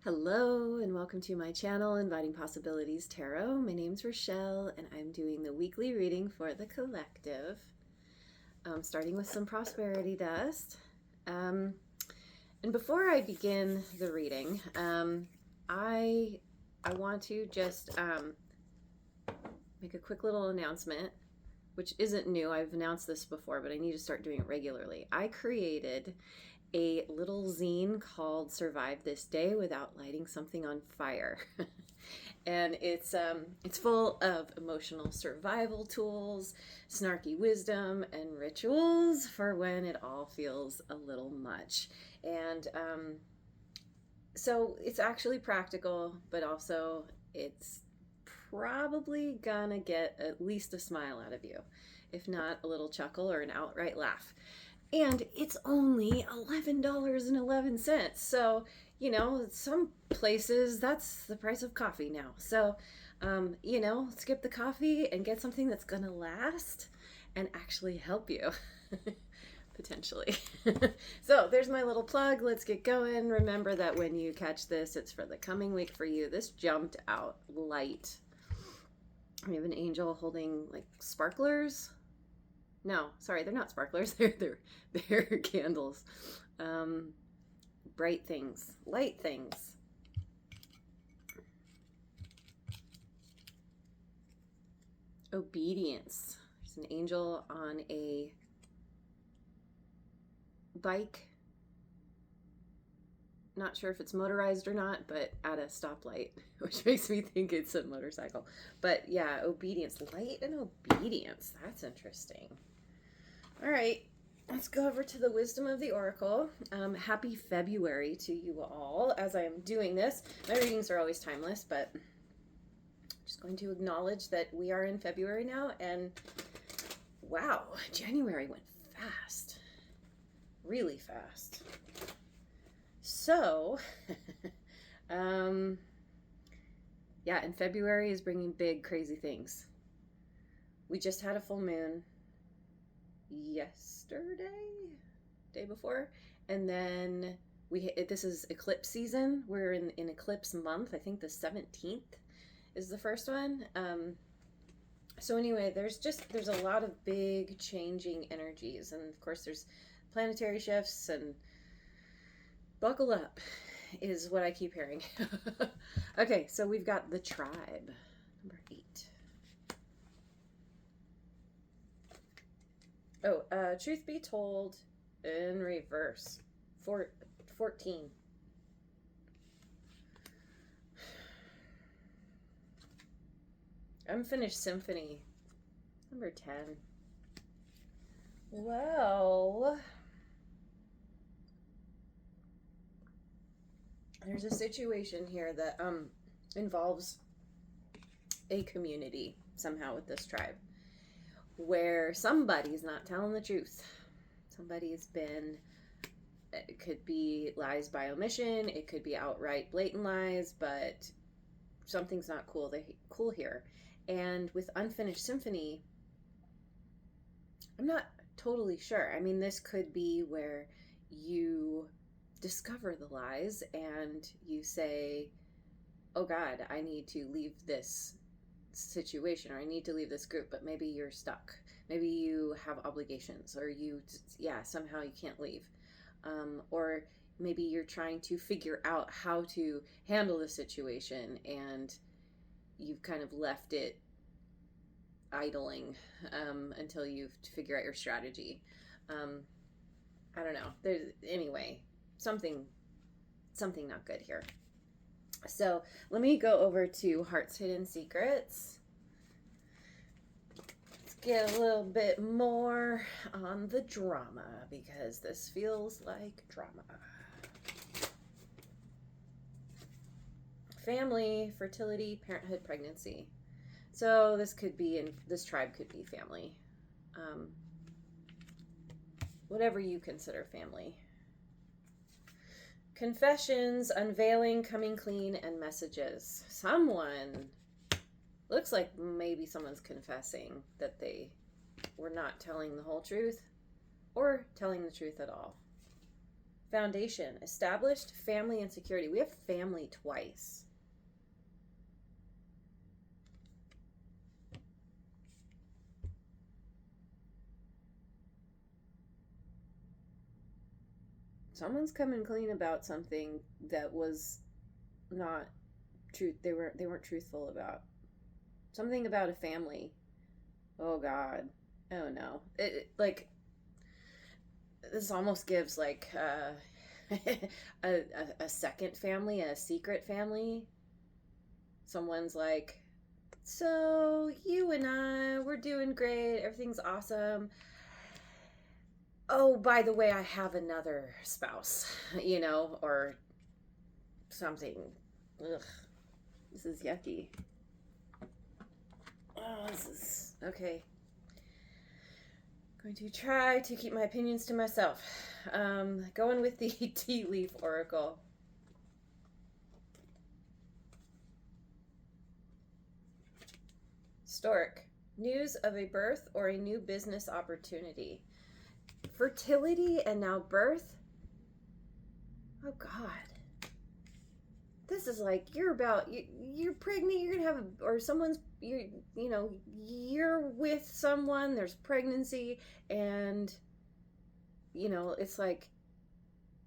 Hello and welcome to my channel, Inviting Possibilities Tarot. My name's Rochelle and I'm doing the weekly reading for the collective, starting with some prosperity dust. And before I begin the reading, I want to just make a quick little announcement, which isn't new. I've announced this before, but I need to start doing it regularly. I created a little zine called Survive This Day Without Lighting Something on Fire. And it's full of emotional survival tools, snarky wisdom, and rituals for when it all feels a little much. And so it's actually practical, but also it's probably gonna get at least a smile out of you, if not a little chuckle or an outright laugh. And it's only $11.11. So, some places that's the price of coffee now. So, skip the coffee and get something that's going to last and actually help you, potentially. So, there's my little plug. Let's get going. Remember that when you catch this, it's for the coming week for you. This jumped out light. We have an angel holding like sparklers. No, sorry, they're not sparklers. They're candles. Bright things, light things. Obedience. There's an angel on a bike. Not sure if it's motorized or not, but at a stoplight, which makes me think it's a motorcycle. But yeah, obedience, light and obedience. That's interesting. All right, let's go over to the wisdom of the oracle. Happy February to you all. As I am doing this, my readings are always timeless, but I'm just going to acknowledge that we are in February now, and wow, January went fast, really fast. So, yeah, and February is bringing big, crazy things. We just had a full moon day before, and then this is eclipse season. We're in eclipse month. I think the 17th is the first one. So anyway, there's a lot of big changing energies, and of course there's planetary shifts, and buckle up is what I keep hearing. Okay, so we've got the tribe, number 8. Oh, truth be told, in reverse, 14. Unfinished symphony, number 10. Well, there's a situation here that involves a community somehow with this tribe, where somebody's not telling the truth. Somebody's been, it could be lies by omission, it could be outright blatant lies, but something's not cool here. And with Unfinished Symphony, I'm not totally sure. I mean, this could be where you discover the lies and you say, oh God, I need to leave this situation, or I need to leave this group, but maybe you're stuck. Maybe you have obligations, or somehow you can't leave. Or maybe you're trying to figure out how to handle the situation and you've kind of left it idling until you figure out your strategy. I don't know. Anyway, something not good here. So let me go over to Heart's Hidden Secrets. Let's get a little bit more on the drama, because this feels like drama. Family, fertility, parenthood, pregnancy. So this tribe could be family. Whatever you consider family. Confessions, unveiling, coming clean, and messages. Looks like maybe someone's confessing that they were not telling the whole truth or telling the truth at all. Foundation, established, family, and security. We have family twice. Someone's coming clean about something that was not truth. They weren't truthful about. Something about a family. Oh God. Oh no. Like this almost gives like a second family, a secret family. Someone's like, so you and I, we're doing great. Everything's awesome. Oh, by the way, I have another spouse, or something. Ugh, this is yucky. Oh, this is okay. Going to try to keep my opinions to myself. Going with the Tea Leaf Oracle. Stork, news of a birth or a new business opportunity. Fertility and now birth. Oh God. This is like you're pregnant, you're gonna have or someone's you're with someone, there's pregnancy, and it's like,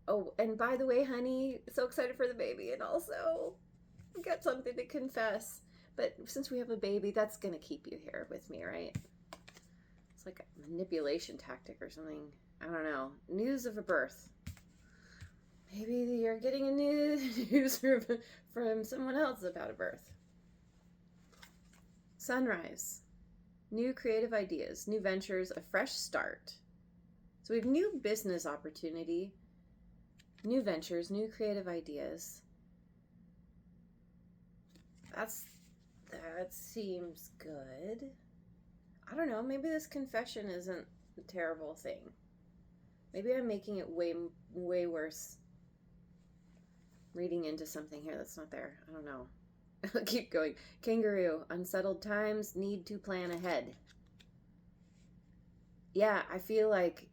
oh, and by the way, honey, so excited for the baby, and also we got something to confess. But since we have a baby, that's gonna keep you here with me, right? It's like a manipulation tactic or something. I don't know. News of a birth. Maybe you're getting a news from someone else about a birth. Sunrise. New creative ideas, new ventures, a fresh start. So we have new business opportunity, new ventures, new creative ideas. That seems good. I don't know. Maybe this confession isn't a terrible thing. Maybe I'm making it way worse. Reading into something here that's not there. I don't know. Keep going. Kangaroo. Unsettled times. Need to plan ahead. Yeah, I feel like,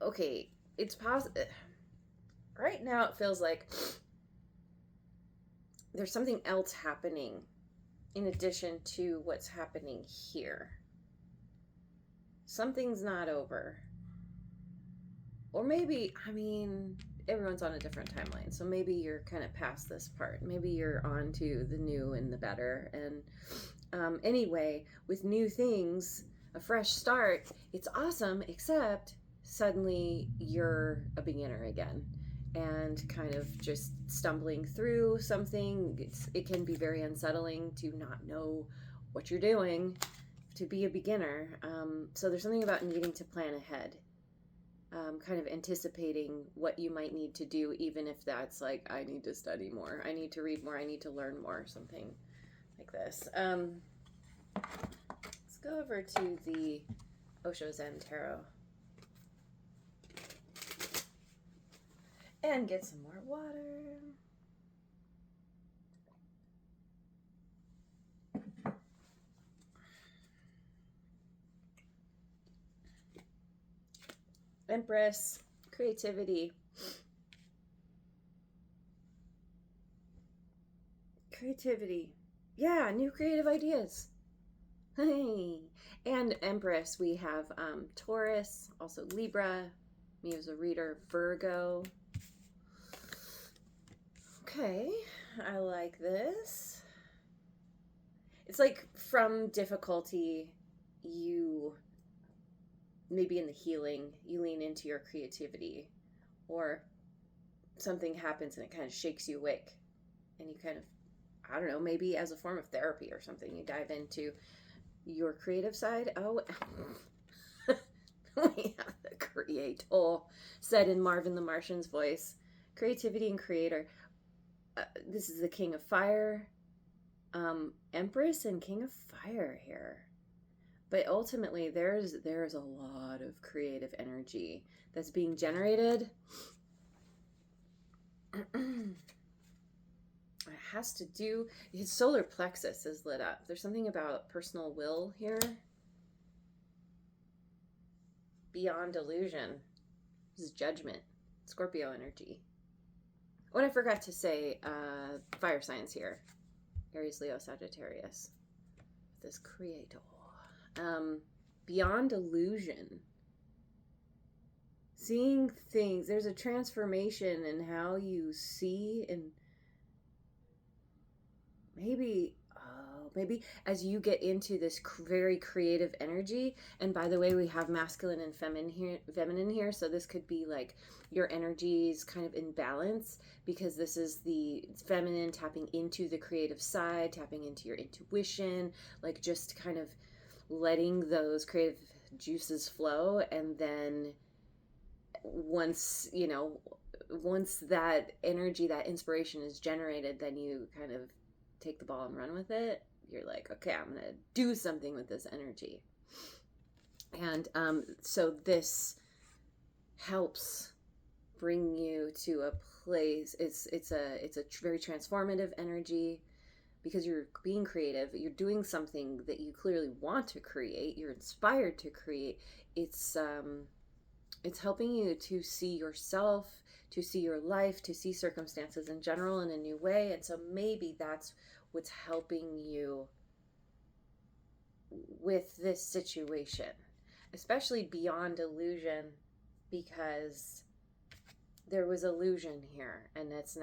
okay, it's possible. Right now it feels like there's something else happening in addition to what's happening here. Something's not over. Or maybe, everyone's on a different timeline, so maybe you're kind of past this part. Maybe you're on to the new and the better. And anyway, with new things, a fresh start, it's awesome, except suddenly you're a beginner again and kind of just stumbling through something. It can be very unsettling to not know what you're doing, to be a beginner. So there's something about needing to plan ahead. Kind of anticipating what you might need to do, even if that's like, I need to study more, I need to read more, I need to learn more, something like this. Let's go over to the Osho Zen Tarot and get some more water. Empress, creativity. Creativity. Yeah, new creative ideas. Hey. And Empress, we have Taurus, also Libra, me as a reader, Virgo. Okay, I like this. It's like from difficulty, you maybe in the healing, you lean into your creativity, or something happens and it kind of shakes you awake, and you kind of, I don't know, maybe as a form of therapy or something, you dive into your creative side. Oh, we have the creator said in Marvin the Martian's voice. Creativity and creator. This is the King of Fire, Empress and King of Fire here. But ultimately, there's a lot of creative energy that's being generated. It has to do, his solar plexus is lit up. There's something about personal will here. Beyond illusion. This is judgment. Scorpio energy. What I forgot to say, fire signs here. Aries, Leo, Sagittarius. This creator. Beyond illusion. Seeing things. There's a transformation in how you see, and maybe as you get into this very creative energy. And by the way, we have masculine and feminine here, so this could be like your energies kind of in balance, because this is the feminine tapping into the creative side, tapping into your intuition, like just kind of letting those creative juices flow. And then once that energy, that inspiration is generated, then you kind of take the ball and run with it. You're like, okay, I'm gonna do something with this energy. And so this helps bring you to a place. It's a very transformative energy, because you're being creative, you're doing something that you clearly want to create, you're inspired to create. It's helping you to see yourself, to see your life, to see circumstances in general in a new way. And so maybe that's what's helping you with this situation, especially beyond illusion, because there was illusion here, and it's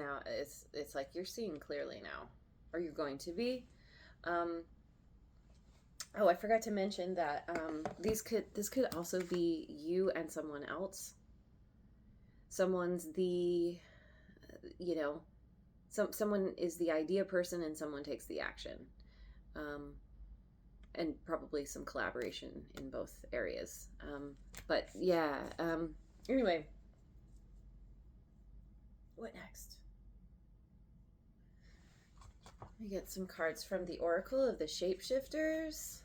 like you're seeing clearly now, or you're going to be. Oh, I forgot to mention that this could also be you and someone else. Someone's someone is the idea person, and someone takes the action. And probably some collaboration in both areas. But yeah, anyway, what next? We get some cards from the Oracle of the Shapeshifters.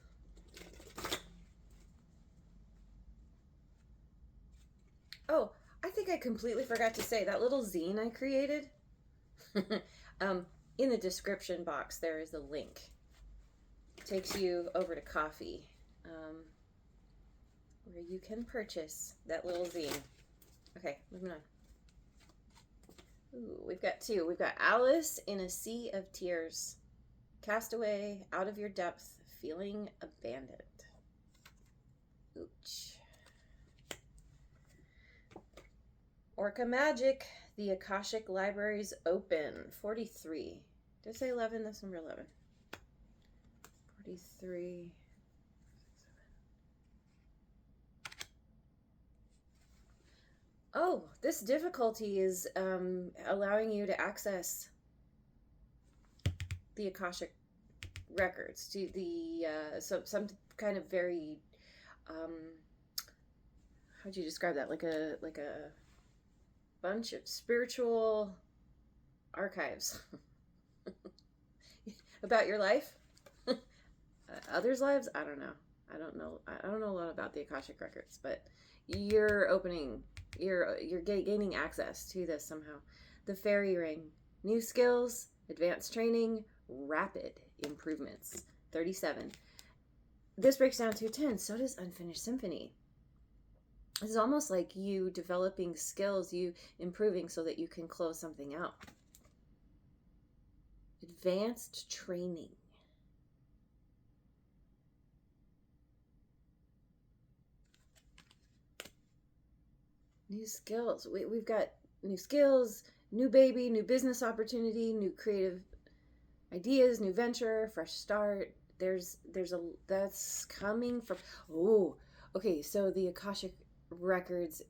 Oh, I think I completely forgot to say that little zine I created. In the description box, there is a link. It takes you over to Ko-fi, where you can purchase that little zine. Okay, moving on. Ooh, we've got two. We've got Alice in a Sea of Tears. Cast away, out of your depth, feeling abandoned. Ooch. Orca Magic, the Akashic Libraries open. 43. Did I say 11? That's number 11. 43. Oh, this difficulty is allowing you to access the Akashic records, to the some kind of very how'd you describe that? Like a bunch of spiritual archives about your life, others' lives. I don't know. I don't know a lot about the Akashic records, but you're gaining access to this somehow. The Fairy Ring, new skills, advanced training, rapid improvements. 37. This breaks down to 10. So does Unfinished Symphony. This is almost like you developing skills, you improving so that you can close something out. Advanced training. New skills. We've got new skills, new baby, new business opportunity, new creative ideas, new venture, fresh start. That's coming from, okay, so the Akashic records,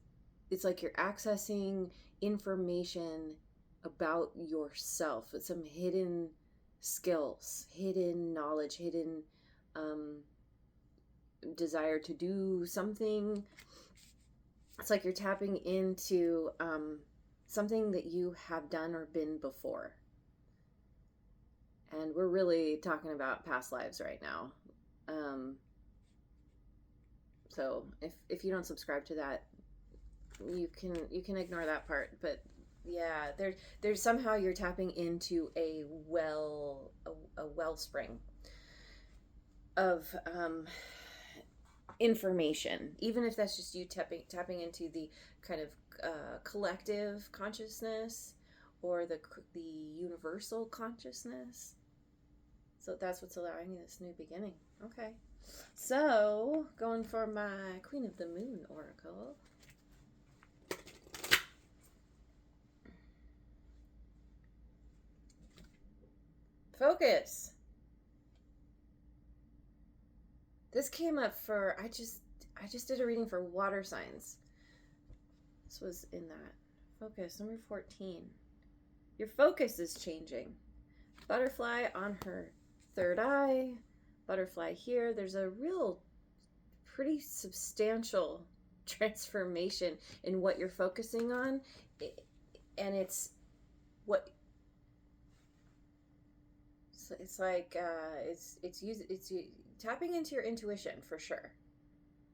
it's like you're accessing information about yourself. It's some hidden skills, hidden knowledge, hidden desire to do something. It's like you're tapping into something that you have done or been before. And we're really talking about past lives right now. So if you don't subscribe to that, you can ignore that part. But yeah, there's somehow you're tapping into a wellspring of information, even if that's just you tapping into the kind of collective consciousness or the universal consciousness. So that's what's allowing you this new beginning. Okay. So, going for my Queen of the Moon oracle. Focus. This came up for, I just did a reading for water signs. This was in that. Focus, number 14. Your focus is changing. Butterfly on her third eye. Butterfly here. There's a real pretty substantial transformation in what you're focusing on. And it's what... It's like, it's tapping into your intuition for sure.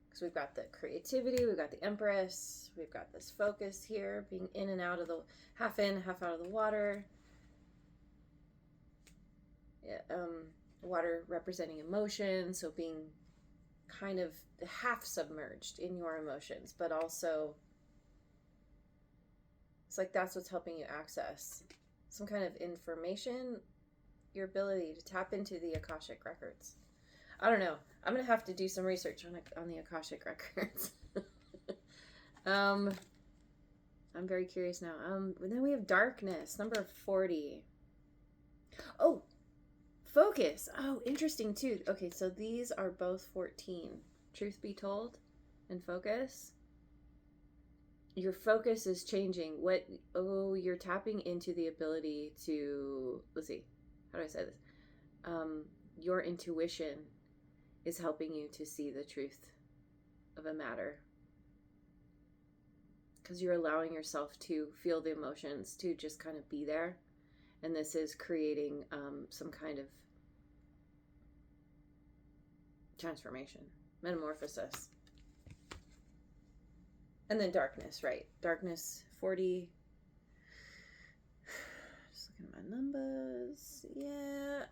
Because we've got the creativity, we've got the Empress, we've got this focus here, being in and out of the, half in, half out of the water. Yeah, water representing emotion, so being kind of half submerged in your emotions, but also it's like that's what's helping you access some kind of information, your ability to tap into the Akashic records. I don't know. I'm gonna have to do some research on the Akashic records. I'm very curious now. And then we have darkness, number 40. Oh, focus. Oh, interesting too. Okay, so these are both 14. Truth be told, and focus. Your focus is changing. You're tapping into the ability to, let's see, how do I say this? Your intuition is helping you to see the truth of a matter. Because you're allowing yourself to feel the emotions, to just kind of be there. And this is creating some kind of transformation, metamorphosis. And then darkness, right? Darkness, 40. Just looking at my numbers. Yeah.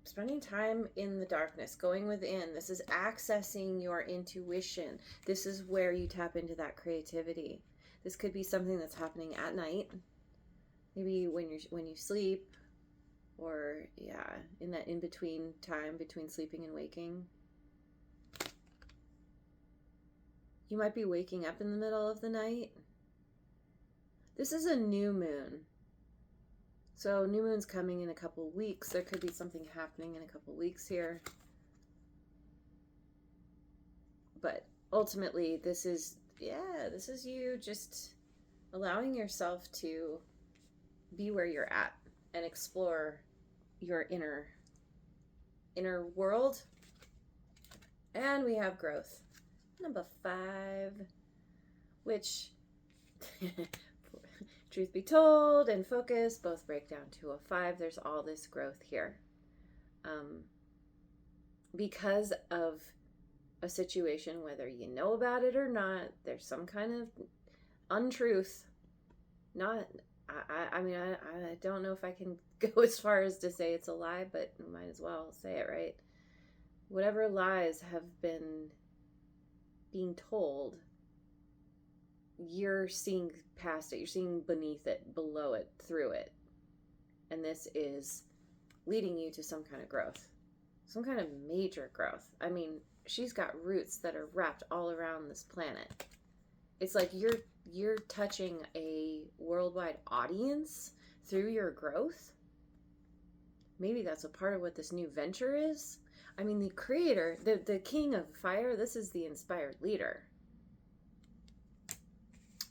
Spending time in the darkness, going within. This is accessing your intuition. This is where you tap into that creativity. This could be something that's happening at night. Maybe when you sleep, or yeah, in that in-between time between sleeping and waking. You might be waking up in the middle of the night. This is a new moon. So new moon's coming in a couple weeks. There could be something happening in a couple weeks here. But ultimately, this is you just allowing yourself to be where you're at and explore your inner world. And we have growth. Number 5, which, truth be told, and focus both break down to a 5. There's all this growth here. Because of a situation, whether you know about it or not, there's some kind of untruth. I mean, I don't know if I can go as far as to say it's a lie, but I might as well say it, right? Whatever lies have been being told, you're seeing past it, you're seeing beneath it, below it, through it. And this is leading you to some kind of growth, some kind of major growth. I mean, she's got roots that are wrapped all around this planet. It's like you're touching a worldwide audience through your growth. Maybe that's a part of what this new venture is. I mean, the creator, the king of fire, this is the inspired leader.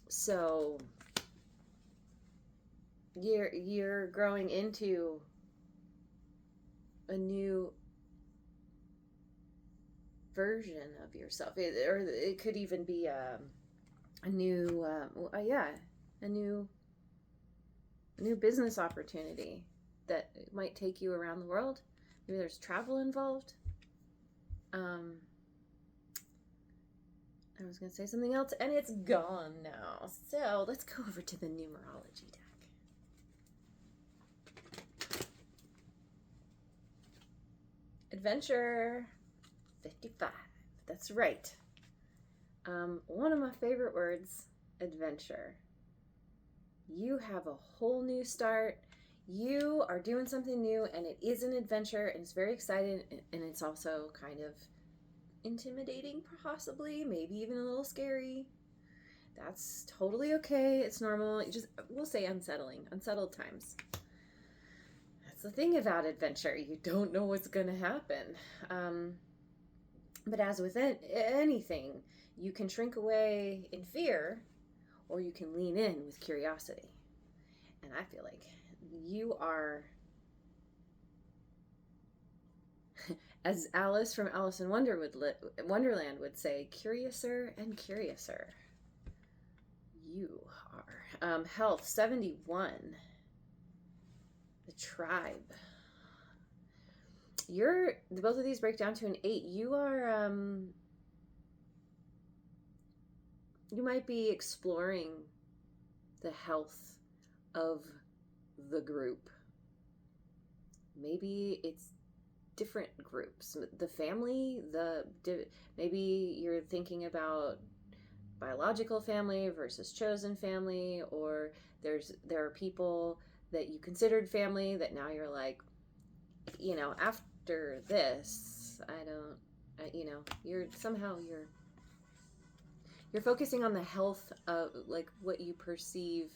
So you're growing into a new version of yourself. It could even be a new business opportunity that might take you around the world. Maybe there's travel involved. I was going to say something else, and it's gone now. So let's go over to the numerology deck. Adventure 55. That's right. One of my favorite words, adventure. You have a whole new start. You are doing something new, and it is an adventure, and it's very exciting, and it's also kind of intimidating, possibly, maybe even a little scary. That's totally okay. It's normal. We'll say unsettled times. That's the thing about adventure. You don't know what's going to happen. But as with anything, you can shrink away in fear, or you can lean in with curiosity. And I feel like you are, as Alice from Alice in Wonderland would say, curiouser and curiouser. You are. Health 71. The tribe. Both of these break down to an 8. You are, you might be exploring the health of the group. Maybe it's different groups. The family, maybe you're thinking about biological family versus chosen family, or there are people that you considered family that now you're like, after this, you're focusing on the health of, like, what you perceive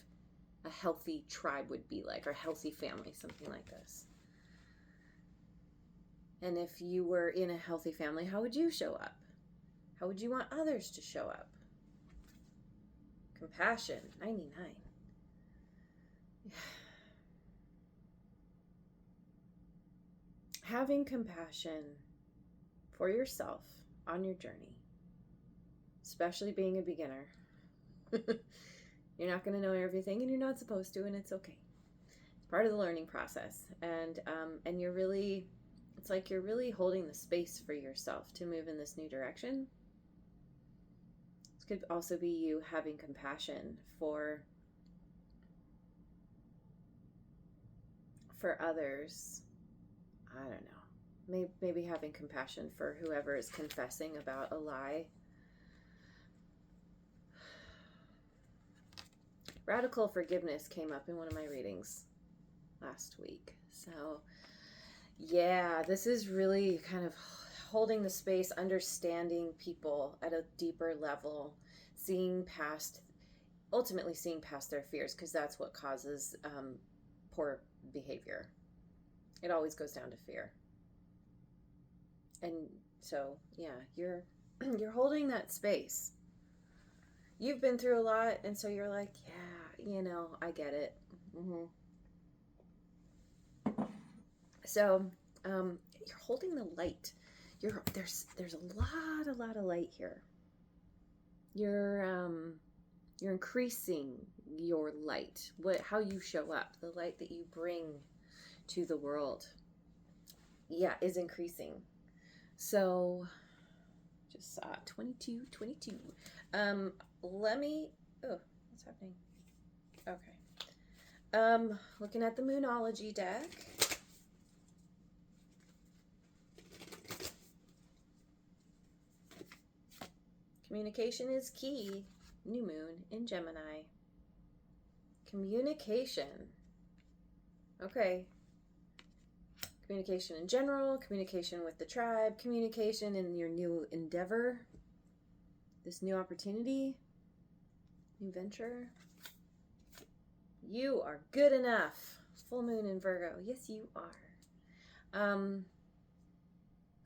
a healthy tribe would be like, or healthy family, something like this. And if you were in a healthy family, how would you show up? How would you want others to show up? Compassion, 99. Having compassion for yourself on your journey, especially being a beginner. You're not going to know everything, and you're not supposed to, and it's okay. It's part of the learning process. And you're really, it's like you're really holding the space for yourself to move in this new direction. This could also be you having compassion for others. I don't know. Maybe having compassion for whoever is confessing about a lie. Radical forgiveness came up in one of my readings last week. So, yeah, this is really kind of holding the space, understanding people at a deeper level, ultimately seeing past their fears, because that's what causes poor behavior. It always goes down to fear. And so, yeah, you're holding that space. You've been through a lot, and so you're like, yeah, I get it. Mm-hmm. So, you're holding the light. There's a lot of light here. You're increasing your light. How you show up, the light that you bring to the world, is increasing. So, just saw 22. What's happening? Okay. Looking at the Moonology deck. Communication is key. New moon in Gemini. Communication. Okay. Communication in general, communication with the tribe, communication in your new endeavor, this new opportunity, new venture. You are good enough. Full moon in Virgo. Yes, you are.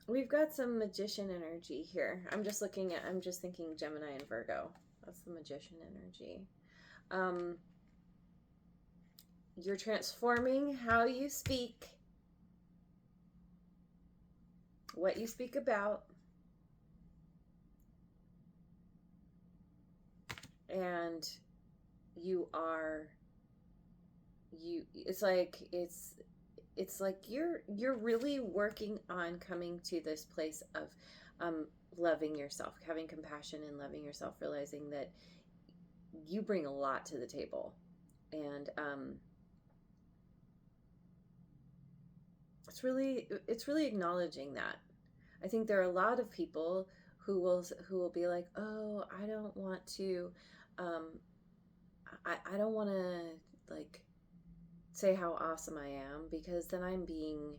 We've got some magician energy here. I'm just thinking Gemini and Virgo. That's the magician energy. You're transforming how you speak, what you speak about, and it's like you're really working on coming to this place of loving yourself, having compassion and loving yourself, realizing that you bring a lot to the table, and it's really acknowledging that. I think there are a lot of people who will be like, oh, I don't want to, I don't want to like say how awesome I am, because then I'm being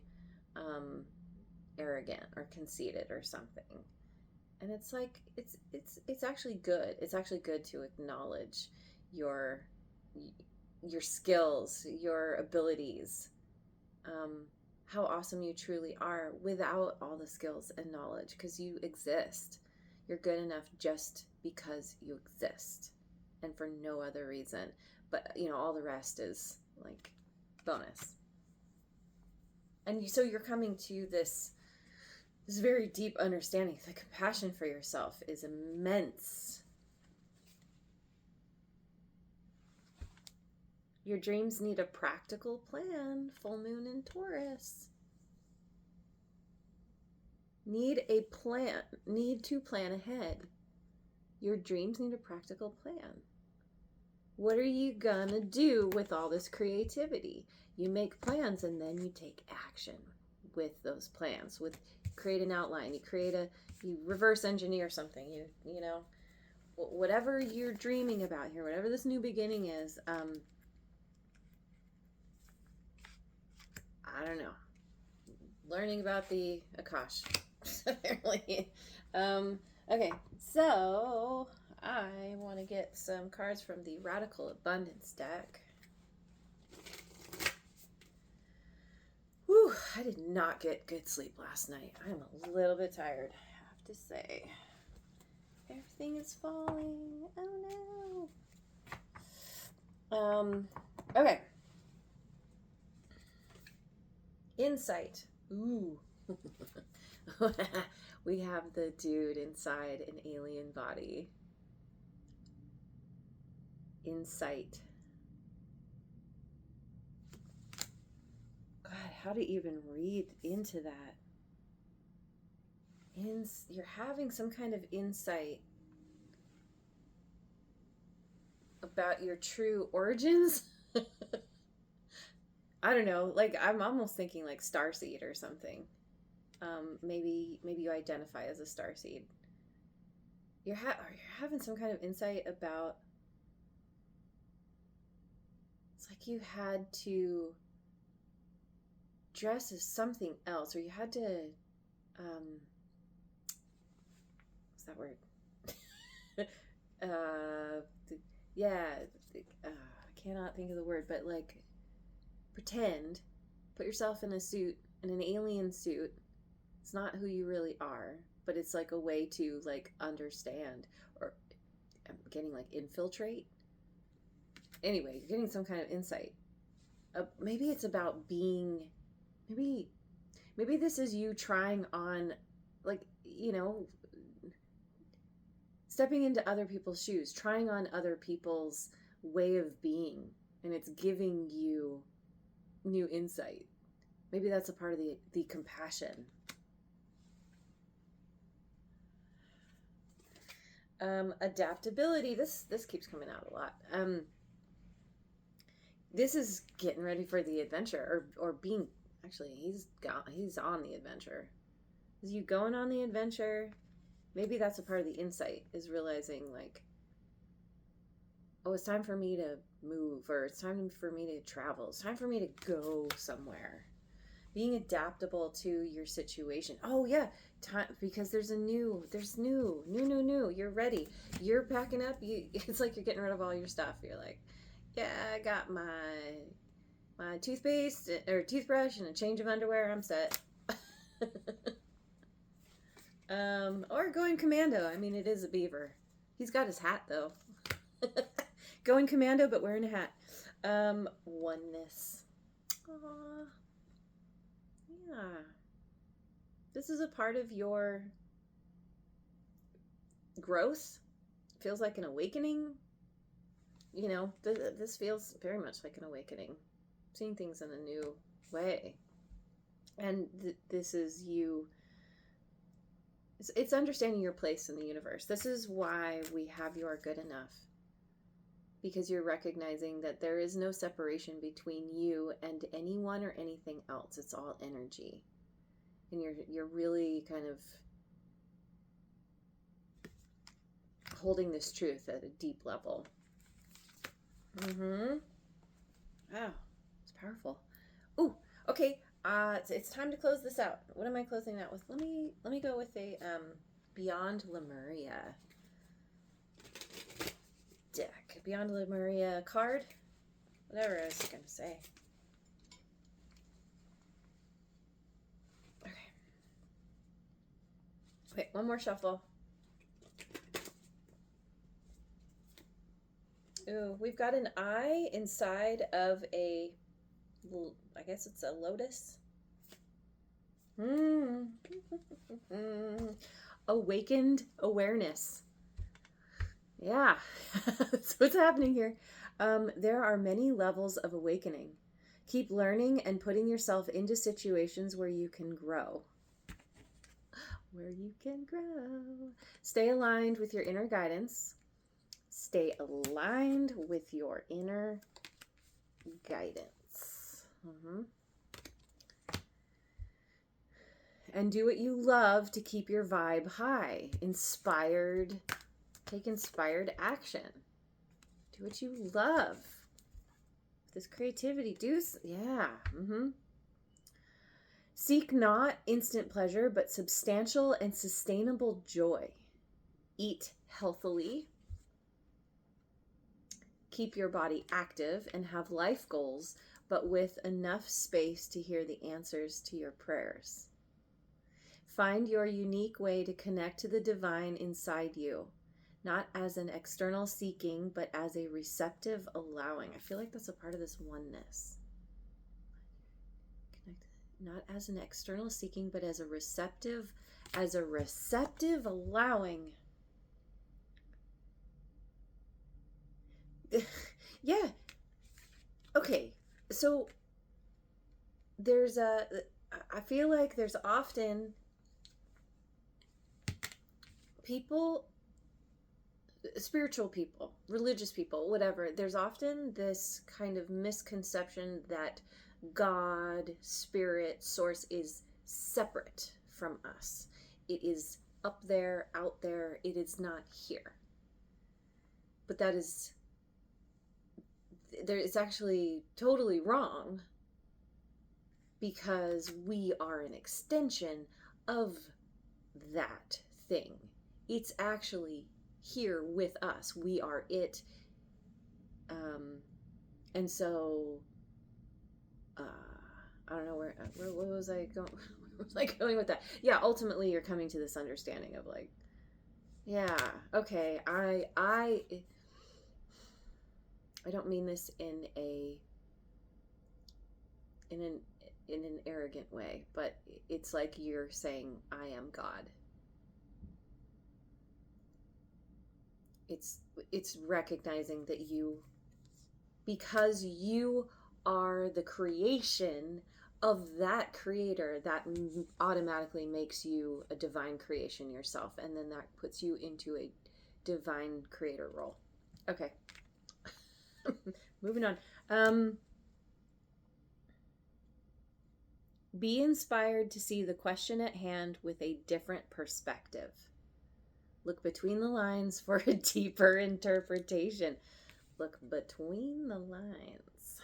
arrogant or conceited or something. And it's like it's actually good. It's actually good to acknowledge your your skills, your abilities, how awesome you truly are without all the skills and knowledge, because you exist. You're good enough just because you exist, and for no other reason. But all the rest is like bonus. And so you're coming to this very deep understanding. The compassion for yourself is immense. Your dreams need a practical plan. Full moon in Taurus. Need to plan ahead. Your dreams need a practical plan. What are you gonna do with all this creativity? You make plans and then you take action with those plans. Create an outline. You reverse engineer something. Whatever you're dreaming about here, whatever this new beginning is. I don't know. Learning about the Akash, apparently. Okay, so I want to get some cards from the Radical Abundance deck. Whew, I did not get good sleep last night. I'm a little bit tired, I have to say. Everything is falling. Oh no. Okay. Insight. Ooh. We have the dude inside an alien body. Insight. God, how to even read into that? You're having some kind of insight about your true origins. I don't know, like I'm almost thinking like starseed or something. Maybe you identify as a starseed. You're having some kind of insight about. It's like you had to dress as something else, or you had to. What's that word? I cannot think of the word, but like. Pretend, put yourself in an alien suit. It's not who you really are, but it's like a way to like understand, or I'm getting like infiltrate. Anyway, you're getting some kind of insight. Maybe it's about being, maybe this is you trying on, like, stepping into other people's shoes, trying on other people's way of being, and it's giving you new insight. Maybe that's a part of the compassion. Adaptability. This keeps coming out a lot. This is getting ready for the adventure, or being. Actually, he's on the adventure. Is you going on the adventure? Maybe that's a part of the insight, is realizing like, oh, it's time for me to move, or it's time for me to travel. It's time for me to go somewhere. Being adaptable to your situation. Oh yeah, time, because there's new. You're ready. You're packing up. It's like you're getting rid of all your stuff. You're like, yeah, I got my toothpaste or toothbrush and a change of underwear. I'm set. Or going commando. I mean, it is a beaver. He's got his hat though. Going commando, but wearing a hat. Oneness. Aww. Yeah. This is a part of your growth. Feels like an awakening. This feels very much like an awakening. Seeing things in a new way. And this is you. It's understanding your place in the universe. This is why we have You Are Good Enough. Because you're recognizing that there is no separation between you and anyone or anything else. It's all energy. And you're really kind of holding this truth at a deep level. Wow, it's powerful. Ooh, okay. It's time to close this out. What am I closing out with? Let me go with a Beyond Lemuria deck. Beyond Lemuria card. Whatever I was gonna say. Okay. Wait, one more shuffle. Ooh, we've got an eye inside of a, I guess it's a lotus. Awakened awareness. Yeah, that's what's happening here. There are many levels of awakening. Keep learning and putting yourself into situations where you can grow. Where you can grow. Stay aligned with your inner guidance. Stay aligned with your inner guidance. And do what you love to keep your vibe high. Inspired. Take inspired action. Do what you love. This creativity. Yeah. Seek not instant pleasure, but substantial and sustainable joy. Eat healthily. Keep your body active and have life goals, but with enough space to hear the answers to your prayers. Find your unique way to connect to the divine inside you, not as an external seeking, but as a receptive allowing. I feel like that's a part of this oneness. Not as an external seeking, but as a receptive allowing. Yeah. Okay. So I feel like there's often people, spiritual people, religious people, whatever, there's often this kind of misconception that God, spirit, source is separate from us. It is up there, out there. It is not here. But it's actually totally wrong, because we are an extension of that thing. It's actually here with us. We are it. And so, I don't know where what was I going? Where was I going with that? Yeah, ultimately, you're coming to this understanding of like, yeah, okay, I don't mean this in an arrogant way, but it's like you're saying, I am God. It's recognizing that because you are the creation of that creator, that automatically makes you a divine creation yourself, and then that puts you into a divine creator role. Okay. Moving on. Be inspired to see the question at hand with a different perspective. Look between the lines for a deeper interpretation. Look between the lines.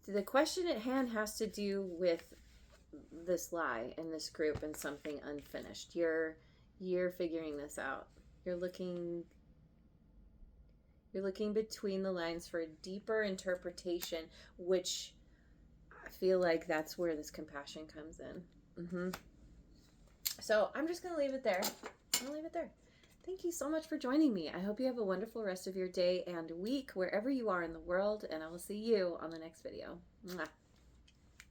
The question at hand has to do with this lie in this group and something unfinished. You're figuring this out. You're looking between the lines for a deeper interpretation, which I feel like that's where this compassion comes in. So I'm just going to leave it there. Thank you so much for joining me. I hope you have a wonderful rest of your day and week wherever you are in the world, and I will see you on the next video. Mwah.